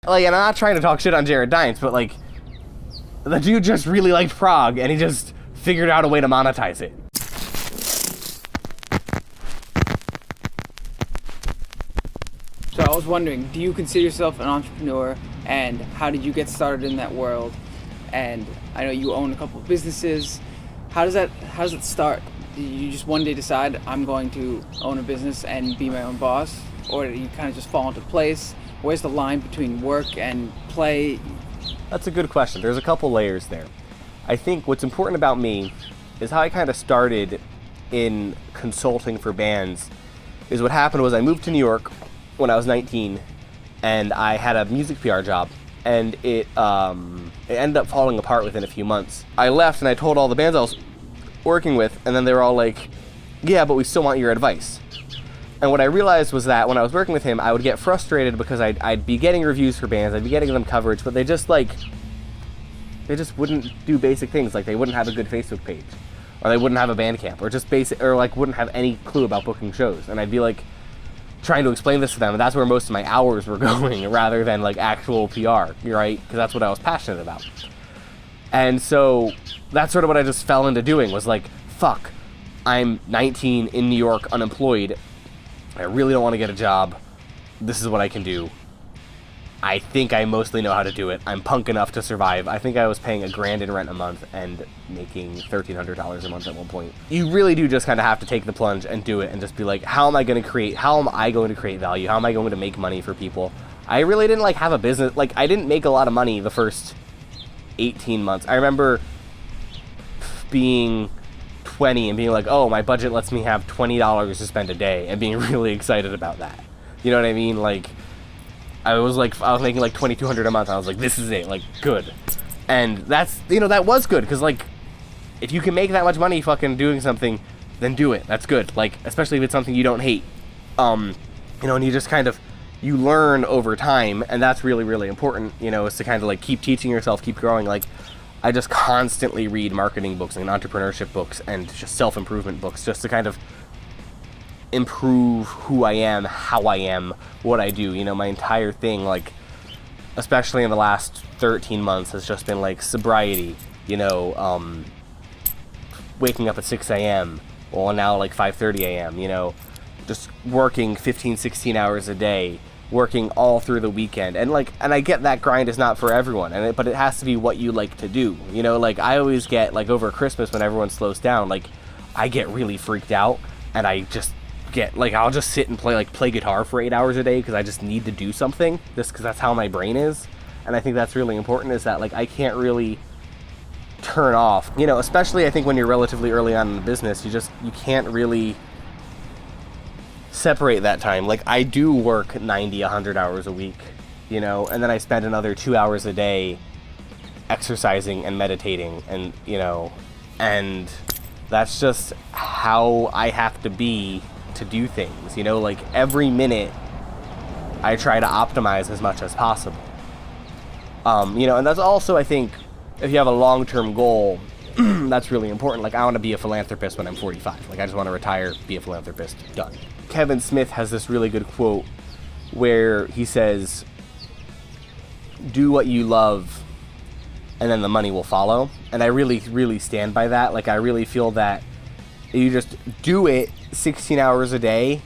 Like, and I'm not trying to talk shit on Jared Dines, but like, the dude just really liked prog, and he just figured out a way to monetize it. So I was wondering, do you consider yourself an entrepreneur, and how did you get started in that world? And I know you own a couple of businesses. How does it start? Did you just one day decide, I'm going to own a business and be my own boss? Or did you kind of just fall into place? Where's the line between work and play? That's a good question. There's a couple layers there. I think what's important about me is how I kind of started in consulting for bands. Is what happened was I moved to New York when I was 19, and I had a music PR job, and it ended up falling apart within a few months. I left and I told all the bands I was working with, and then they were all like, yeah, but we still want your advice. And what I realized was that when I was working with him, I would get frustrated because I'd be getting reviews for bands, I'd be getting them coverage, but they just wouldn't do basic things. Like, they wouldn't have a good Facebook page, or they wouldn't have a Bandcamp, or just basic, or like wouldn't have any clue about booking shows. And I'd be like trying to explain this to them, and that's where most of my hours were going, rather than like actual PR, right? Because that's what I was passionate about. And so that's sort of what I just fell into doing, was like, fuck, I'm 19 in New York, unemployed. I really don't want to get a job. This is what I can do. I think I mostly know how to do it. I'm punk enough to survive. I think I was paying $1,000 in rent a month and making $1,300 a month at one point. You really do just kind of have to take the plunge and do it and just be like, how am I going to create value? How am I going to make money for people? I really didn't like have a business. Like, I didn't make a lot of money the first 18 months. I remember being 20 and being like, oh, my budget lets me have $20 to spend a day, and being really excited about that. You know what I mean? Like, I was making like $2,200 a month. I was like, this is it, like, good. And that's, that was good, because like, if you can make that much money fucking doing something, then do it. That's good. Like, especially if it's something you don't hate. And you just kind of, you learn over time, and that's really, really important, is to kind of like keep teaching yourself, keep growing. Like, I just constantly read marketing books and entrepreneurship books and just self-improvement books, just to kind of improve who I am, how I am, what I do. My entire thing, like, especially in the last 13 months, has just been like sobriety, waking up at 6 a.m. Well, now like 5:30 a.m., just working 15, 16 hours a day, working all through the weekend. And I get that grind is not for everyone, but it has to be what you like to do. Like, I always get, like, over Christmas when everyone slows down, like, I get really freaked out, and I just get, like, I'll just sit and play guitar for 8 hours a day because I just need to do something, just because that's how my brain is. And I think that's really important, is that, like, I can't really turn off, especially I think when you're relatively early on in the business, you can't really separate that time. Like, I do work 90, 100 hours a week, and then I spend another 2 hours a day exercising and meditating, and and that's just how I have to be to do things, like, every minute I try to optimize as much as possible. And that's also, I think, if you have a long-term goal, that's really important. Like, I want to be a philanthropist when I'm 45. Like, I just want to retire, be a philanthropist, done. Kevin Smith has this really good quote where he says, do what you love and then the money will follow. And I really, really stand by that. Like, I really feel that if you just do it 16 hours a day,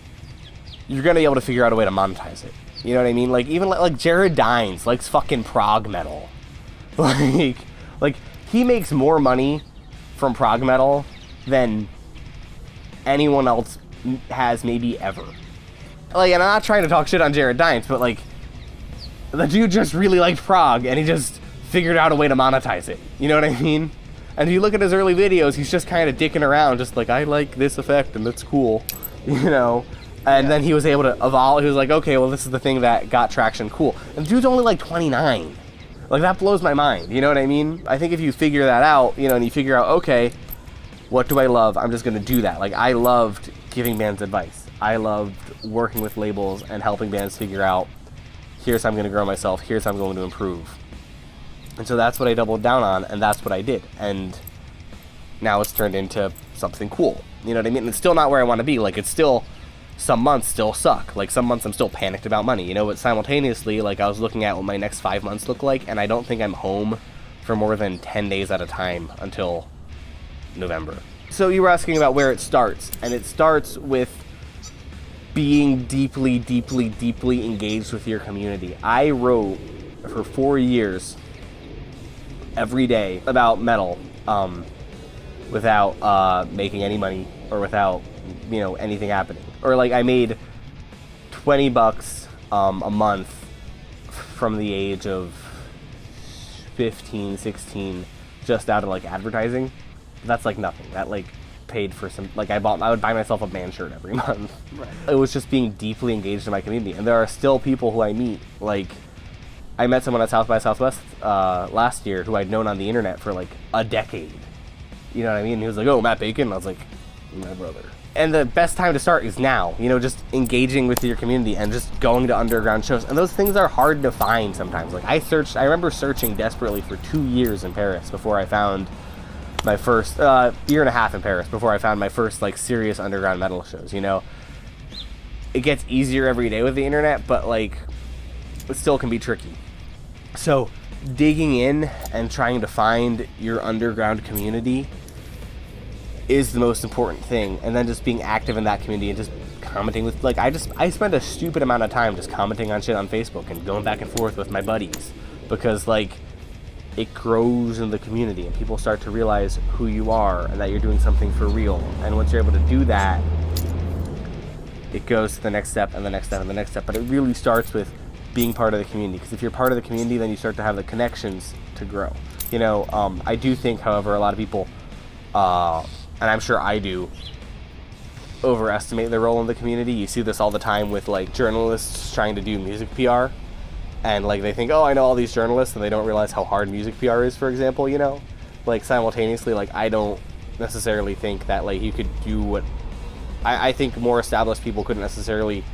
you're going to be able to figure out a way to monetize it. You know what I mean? Like, even like Jared Dines likes fucking prog metal. Like, he makes more money from prog metal than anyone else has maybe ever. Like, and I'm not trying to talk shit on Jared Dines, but like, the dude just really liked prog, and he just figured out a way to monetize it. You know what I mean? And if you look at his early videos, he's just kind of dicking around, just like, I like this effect, and it's cool, And then he was able to evolve. He was like, okay, well, this is the thing that got traction, cool. And the dude's only like 29. Like, that blows my mind, you know what I mean? I think if you figure that out, and you figure out, okay, what do I love? I'm just going to do that. Like, I loved giving bands advice. I loved working with labels and helping bands figure out, here's how I'm going to grow myself, here's how I'm going to improve. And so that's what I doubled down on, and that's what I did. And now it's turned into something cool. You know what I mean? It's still not where I want to be. Like, it's still some months still suck. Like, some months I'm still panicked about money, you know, but simultaneously, like, I was looking at what my next 5 months look like, and I don't think I'm home for more than 10 days at a time until November. So you were asking about where it starts, and it starts with being deeply, deeply, deeply engaged with your community. I wrote for 4 years every day about metal, without making any money or without, you know, anything happening. Or like I made $20 a month from the age of 15, 16, just out of like advertising. That's like nothing. That like paid for some, like I would buy myself a band shirt every month. Right. It was just being deeply engaged in my community. And there are still people who I meet, like I met someone at South by Southwest last year who I'd known on the internet for like a decade. You know what I mean? And he was like, oh, Matt Bacon? And I was like, my brother. And the best time to start is now, you know, just engaging with your community and just going to underground shows. And those things are hard to find sometimes. Like I remember searching desperately for 2 years in Paris before I found my first, year and a half in Paris before I found my first like serious underground metal shows, you know. It gets easier every day with the internet, but like, it still can be tricky. So digging in and trying to find your underground community is the most important thing, and then just being active in that community and just commenting with, like, I spend a stupid amount of time just commenting on shit on Facebook and going back and forth with my buddies, because like it grows in the community and people start to realize who you are and that you're doing something for real. And once you're able to do that, it goes to the next step and the next step and the next step. But it really starts with being part of the community, because if you're part of the community, then you start to have the connections to grow. You know, I do think, however, a lot of people, and I'm sure I do, overestimate their role in the community. You see this all the time with like journalists trying to do music PR, and like they think, oh, I know all these journalists, and they don't realize how hard music PR is, for example, you know. Like simultaneously, like I don't necessarily think that like you could do what I think more established people couldn't necessarily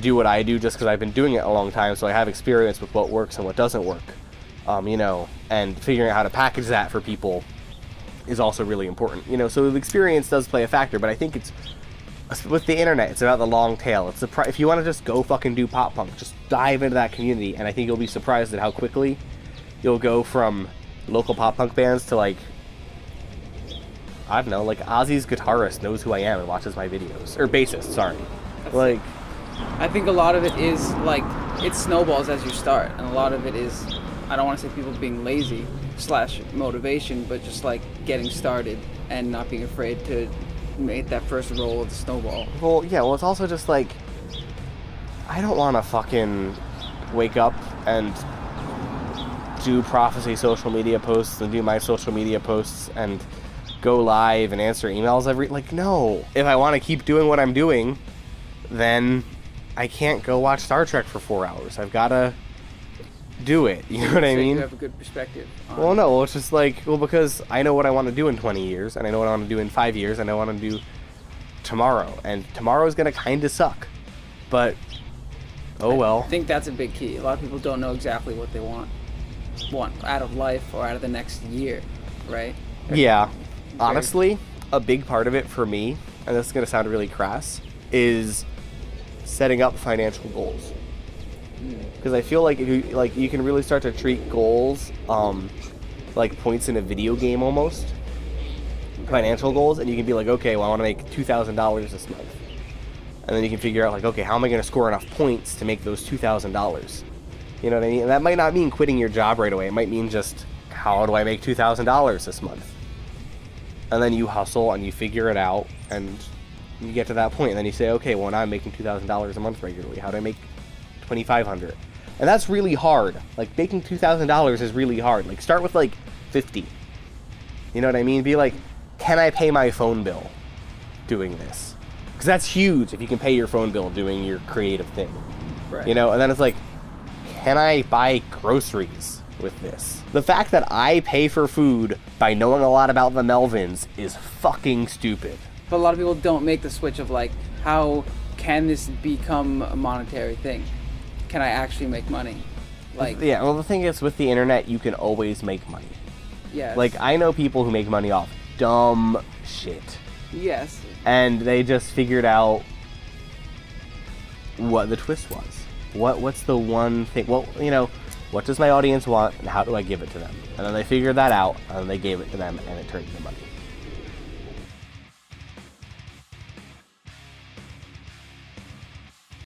do what I do, just because I've been doing it a long time, so I have experience with what works and what doesn't work, you know, and figuring out how to package that for people is also really important, you know. So the experience does play a factor, but I think it's, with the internet, it's about the long tail. It's if you want to just go fucking do pop punk, just dive into that community, and I think you'll be surprised at how quickly you'll go from local pop punk bands to like, I don't know, like Ozzy's guitarist knows who I am and watches my videos, or bassist, sorry. Like, I think a lot of it is like, it snowballs as you start, and a lot of it is, I don't want to say people being lazy / motivation, but just like getting started and not being afraid to make that first roll of the snowball. Well, yeah, well, it's also just like, I don't want to fucking wake up and do Prophecy social media posts and do my social media posts and go live and answer emails like, no. If I want to keep doing what I'm doing, then I can't go watch Star Trek for 4 hours. I've got to do it. You know what I mean? You have a good perspective. Well, no, it's just like, well, because I know what I want to do in 20 years, and I know what I want to do in 5 years, and I want to do tomorrow. And tomorrow is going to kind of suck. But, oh well. I think that's a big key. A lot of people don't know exactly what they want out of life or out of the next year, right? Yeah. Honestly, a big part of it for me, and this is going to sound really crass, is setting up financial goals. Because I feel like if you can really start to treat goals like points in a video game almost, financial goals, and you can be like, okay, well, I want to make $2,000 this month, and then you can figure out like, okay, how am I going to score enough points to make those $2,000? You know what I mean? And that might not mean quitting your job right away. It might mean just, how do I make $2,000 this month? And then you hustle and you figure it out, and you get to that point, and then you say, okay, well, now I'm making $2,000 a month regularly. How do I make $2,500? And that's really hard. Like, making $2,000 is really hard. Like, start with like 50. You know what I mean? Be like, can I pay my phone bill doing this? Because that's huge if you can pay your phone bill doing your creative thing. Right. You know, and then it's like, can I buy groceries with this? The fact that I pay for food by knowing a lot about the Melvins is fucking stupid. But a lot of people don't make the switch of like, how can this become a monetary thing? Can I actually make money? Like, yeah, well, the thing is, with the internet, you can always make money. yes. Like, I know people who make money off dumb shit. yes. And they just figured out what the twist was. What's the one thing? Well, what does my audience want, and how do I give it to them? And then they figured that out, and they gave it to them, and it turned into money.